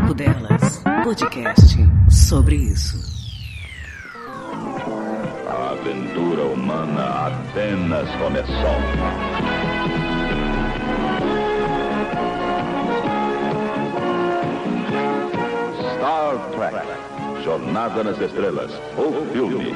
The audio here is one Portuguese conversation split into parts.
Papo Delas, podcast sobre isso. A aventura humana apenas começou. Star Trek, Jornada nas Estrelas, o filme.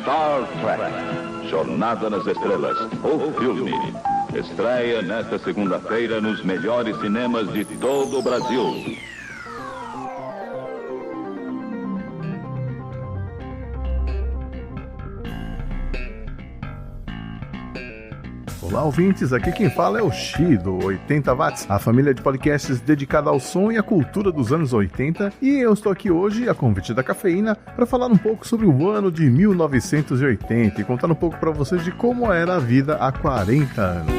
Star Trek, Jornada nas Estrelas, o filme. Estreia nesta segunda-feira nos melhores cinemas de todo o Brasil. Olá, ouvintes, aqui quem fala é o Xi, do 80 Watts, a família de podcasts dedicada ao som e à cultura dos anos 80, e eu estou aqui hoje, a convite da Cafeína, para falar um pouco sobre o ano de 1980 e contar um pouco para vocês de como era a vida há 40 anos.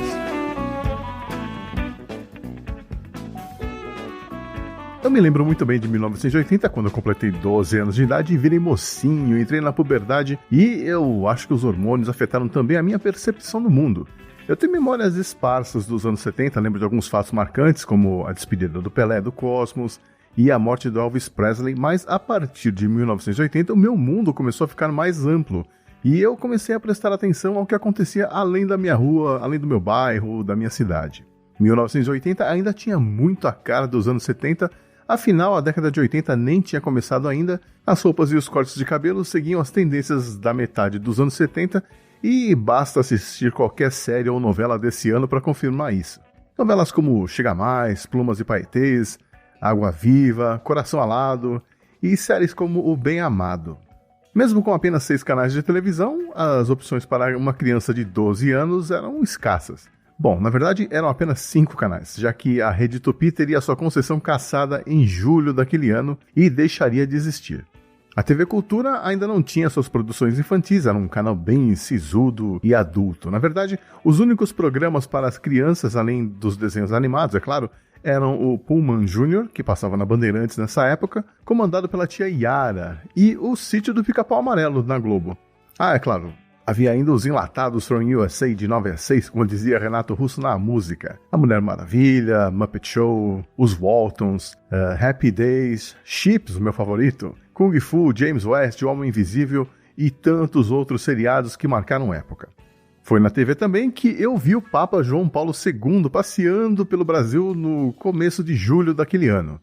Eu me lembro muito bem de 1980, quando eu completei 12 anos de idade e virei mocinho, entrei na puberdade e eu acho que os hormônios afetaram também a minha percepção do mundo. Eu tenho memórias esparsas dos anos 70, lembro de alguns fatos marcantes, como a despedida do Pelé do Cosmos e a morte do Elvis Presley, mas a partir de 1980 o meu mundo começou a ficar mais amplo e eu comecei a prestar atenção ao que acontecia além da minha rua, além do meu bairro, da minha cidade. 1980 ainda tinha muito a cara dos anos 70, afinal a década de 80 nem tinha começado ainda, as roupas e os cortes de cabelo seguiam as tendências da metade dos anos 70 e basta assistir qualquer série ou novela desse ano para confirmar isso. Novelas como Chega Mais, Plumas e Paetês, Água Viva, Coração Alado e séries como O Bem Amado. Mesmo com apenas 6 canais de televisão, as opções para uma criança de 12 anos eram escassas. Bom, na verdade eram apenas 5 canais, já que a Rede Tupi teria sua concessão cassada em julho daquele ano e deixaria de existir. A TV Cultura ainda não tinha suas produções infantis, era um canal bem sisudo e adulto. Na verdade, os únicos programas para as crianças, além dos desenhos animados, é claro, eram o Pullman Jr., que passava na Bandeirantes nessa época, comandado pela tia Yara, e o Sítio do Pica-Pau Amarelo na Globo. Ah, é claro, havia ainda os enlatados from USA de 9 a 6, como dizia Renato Russo na música. A Mulher Maravilha, Muppet Show, os Waltons, Happy Days, Chips, o meu favorito, Kung Fu, James West, O Homem Invisível e tantos outros seriados que marcaram época. Foi na TV também que eu vi o Papa João Paulo II passeando pelo Brasil no começo de julho daquele ano.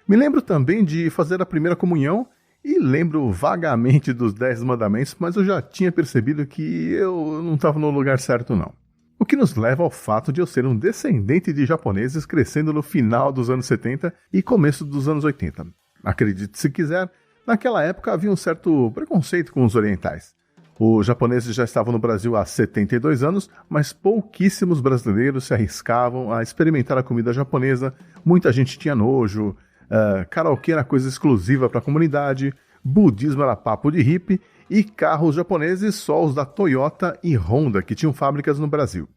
Me lembro também de fazer a primeira comunhão e lembro vagamente dos 10 mandamentos, mas eu já tinha percebido que eu não estava no lugar certo não. O que nos leva ao fato de eu ser um descendente de japoneses crescendo no final dos anos 70 e começo dos anos 80. Acredite se quiser, naquela época havia um certo preconceito com os orientais. Os japoneses já estavam no Brasil há 72 anos, mas pouquíssimos brasileiros se arriscavam a experimentar a comida japonesa, muita gente tinha nojo, karaokê era coisa exclusiva para a comunidade, budismo era papo de hippie e carros japoneses só os da Toyota e Honda, que tinham fábricas no Brasil.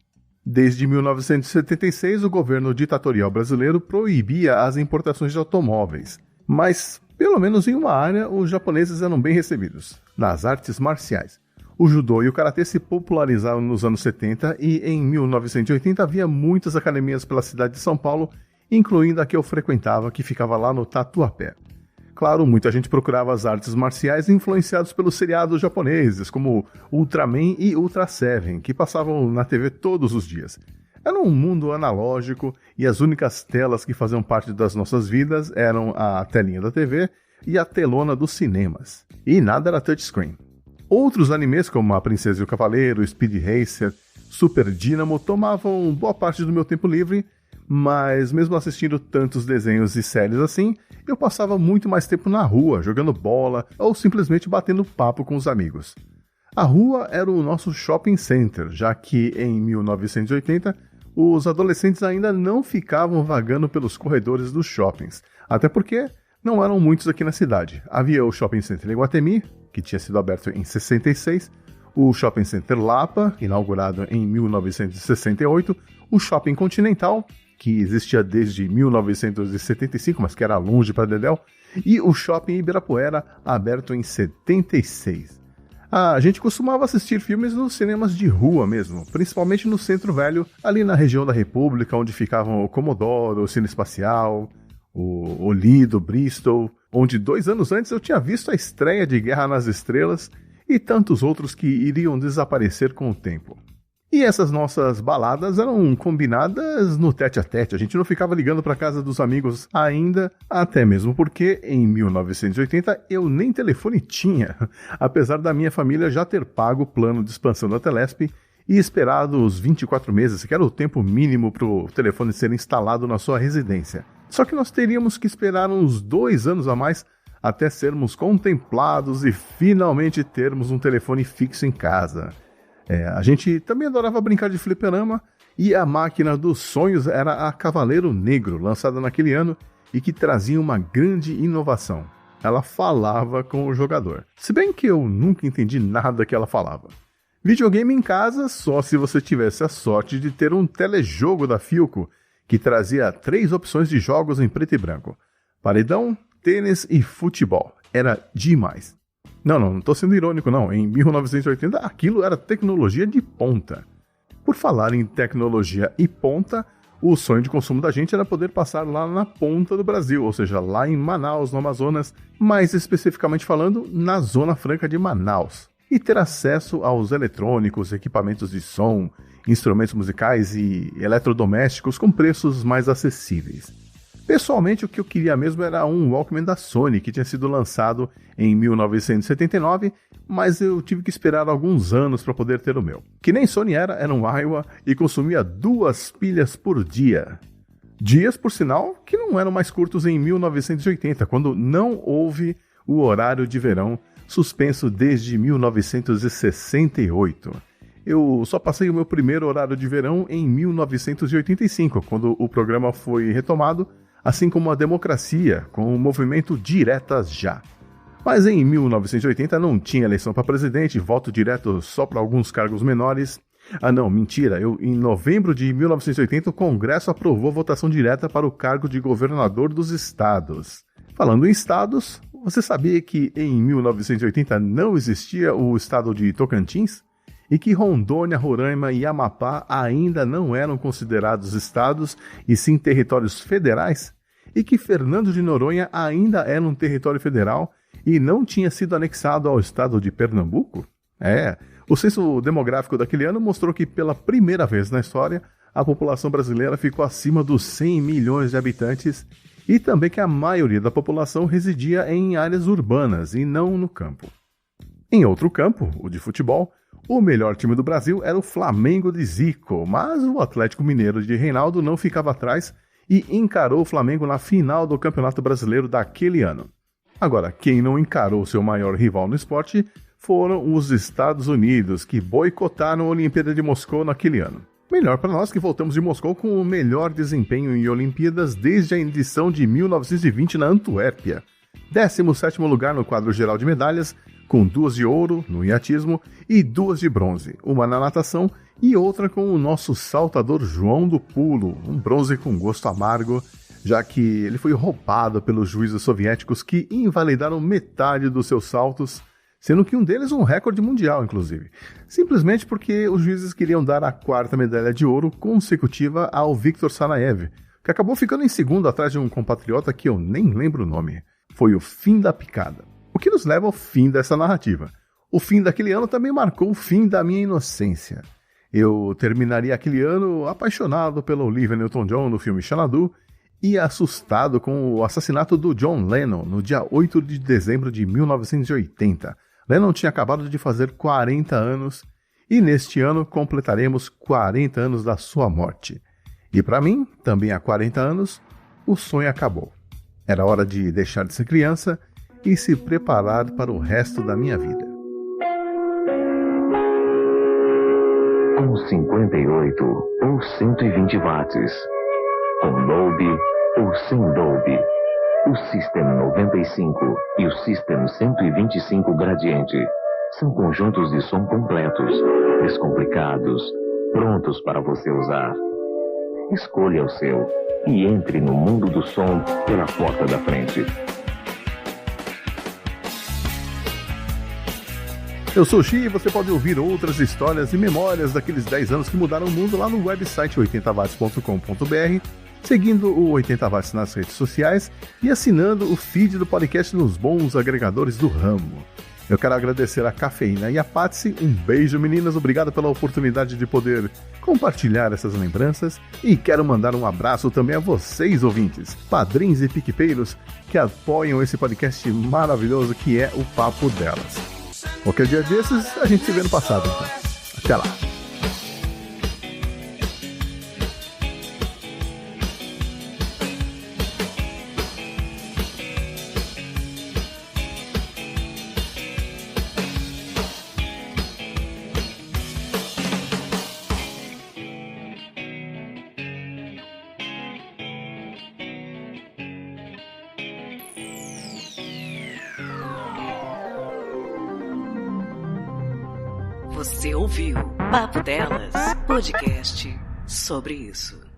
Desde 1976, o governo ditatorial brasileiro proibia as importações de automóveis, mas pelo menos em uma área os japoneses eram bem recebidos, nas artes marciais. O judô e o karatê se popularizaram nos anos 70 e em 1980 havia muitas academias pela cidade de São Paulo, incluindo a que eu frequentava, que ficava lá no Tatuapé. Claro, muita gente procurava as artes marciais influenciados pelos seriados japoneses, como Ultraman e Ultra Seven, que passavam na TV todos os dias. Era um mundo analógico e as únicas telas que faziam parte das nossas vidas eram a telinha da TV e a telona dos cinemas. E nada era touchscreen. Outros animes como A Princesa e o Cavaleiro, Speed Racer, Super Dynamo tomavam boa parte do meu tempo livre, mas mesmo assistindo tantos desenhos e séries assim, eu passava muito mais tempo na rua, jogando bola ou simplesmente batendo papo com os amigos. A rua era o nosso shopping center, já que em 1980 os adolescentes ainda não ficavam vagando pelos corredores dos shoppings, até porque não eram muitos aqui na cidade. Havia o Shopping Center Iguatemi, que tinha sido aberto em 66, o Shopping Center Lapa, inaugurado em 1968, o Shopping Continental, que existia desde 1975, mas que era longe para dedéu, e o Shopping Ibirapuera, aberto em 76. A gente costumava assistir filmes nos cinemas de rua mesmo, principalmente no Centro Velho, ali na região da República, onde ficavam o Comodoro, o Cine Espacial, o Lido, Bristol, onde 2 anos antes eu tinha visto a estreia de Guerra nas Estrelas e tantos outros que iriam desaparecer com o tempo. E essas nossas baladas eram combinadas no tete-a-tete, a gente não ficava ligando para casa dos amigos ainda, até mesmo porque em 1980 eu nem telefone tinha, apesar da minha família já ter pago o plano de expansão da Telesp e esperado os 24 meses, que era o tempo mínimo para o telefone ser instalado na sua residência. Só que nós teríamos que esperar uns 2 anos a mais até sermos contemplados e finalmente termos um telefone fixo em casa. A gente também adorava brincar de fliperama e a máquina dos sonhos era a Cavaleiro Negro, lançada naquele ano e que trazia uma grande inovação. Ela falava com o jogador. Se bem que eu nunca entendi nada que ela falava. Videogame em casa só se você tivesse a sorte de ter um telejogo da Philco que trazia 3 opções de jogos em preto e branco: paredão, tênis e futebol. Era demais. Não estou sendo irônico não, em 1980 aquilo era tecnologia de ponta. Por falar em tecnologia e ponta, o sonho de consumo da gente era poder passar lá na ponta do Brasil, ou seja, lá em Manaus, no Amazonas, mais especificamente falando, na Zona Franca de Manaus, e ter acesso aos eletrônicos, equipamentos de som, instrumentos musicais e eletrodomésticos com preços mais acessíveis. Pessoalmente, o que eu queria mesmo era um Walkman da Sony, que tinha sido lançado em 1979, mas eu tive que esperar alguns anos para poder ter o meu. Que nem Sony era um Aiwa e consumia 2 pilhas por dia. Dias, por sinal, que não eram mais curtos em 1980, quando não houve o horário de verão, suspenso desde 1968. Eu só passei o meu primeiro horário de verão em 1985, quando o programa foi retomado, assim como a democracia, com o movimento Diretas Já. Mas em 1980 não tinha eleição para presidente, voto direto só para alguns cargos menores. Em novembro de 1980 o Congresso aprovou a votação direta para o cargo de governador dos estados. Falando em estados, você sabia que em 1980 não existia o estado de Tocantins? E que Rondônia, Roraima e Amapá ainda não eram considerados estados e sim territórios federais? E que Fernando de Noronha ainda era um território federal e não tinha sido anexado ao estado de Pernambuco? O censo demográfico daquele ano mostrou que pela primeira vez na história a população brasileira ficou acima dos 100 milhões de habitantes e também que a maioria da população residia em áreas urbanas e não no campo. Em outro campo, o de futebol, o melhor time do Brasil era o Flamengo de Zico, mas o Atlético Mineiro de Reinaldo não ficava atrás e encarou o Flamengo na final do Campeonato Brasileiro daquele ano. Agora, quem não encarou seu maior rival no esporte foram os Estados Unidos, que boicotaram a Olimpíada de Moscou naquele ano. Melhor para nós que voltamos de Moscou com o melhor desempenho em Olimpíadas desde a edição de 1920 na Antuérpia. 17º lugar no quadro geral de medalhas, com 2 de ouro no iatismo e 2 de bronze, uma na natação e outra com o nosso saltador João do Pulo, um bronze com gosto amargo, já que ele foi roubado pelos juízes soviéticos que invalidaram metade dos seus saltos, sendo que um deles um recorde mundial, inclusive, simplesmente porque os juízes queriam dar a 4ª medalha de ouro consecutiva ao Viktor Sanaev, que acabou ficando em segundo atrás de um compatriota que eu nem lembro o nome. Foi o fim da picada. O que nos leva ao fim dessa narrativa. O fim daquele ano também marcou o fim da minha inocência. Eu terminaria aquele ano apaixonado pela Olivia Newton-John no filme Xanadu e assustado com o assassinato do John Lennon no dia 8 de dezembro de 1980. Lennon tinha acabado de fazer 40 anos e neste ano completaremos 40 anos da sua morte. E para mim, também há 40 anos, o sonho acabou. Era hora de deixar de ser criança e se preparar para o resto da minha vida. Com 58 ou 120 watts, com Dolby ou sem Dolby, o System 95 e o System 125 Gradiente são conjuntos de som completos, descomplicados, prontos para você usar. Escolha o seu e entre no mundo do som pela porta da frente. Eu sou o Xi e você pode ouvir outras histórias e memórias daqueles 10 anos que mudaram o mundo lá no website 80watts.com.br, seguindo o 80 Watts nas redes sociais e assinando o feed do podcast nos bons agregadores do ramo. Eu quero agradecer a Cafeína e a Patsy. Um beijo, meninas. Obrigado pela oportunidade de poder compartilhar essas lembranças. E quero mandar um abraço também a vocês, ouvintes, padrinhos e piquepeiros, que apoiam esse podcast maravilhoso que é o Papo Delas. Qualquer dia desses, a gente se vê no passado, então. Até lá. Você ouviu Papo Delas, podcast sobre isso.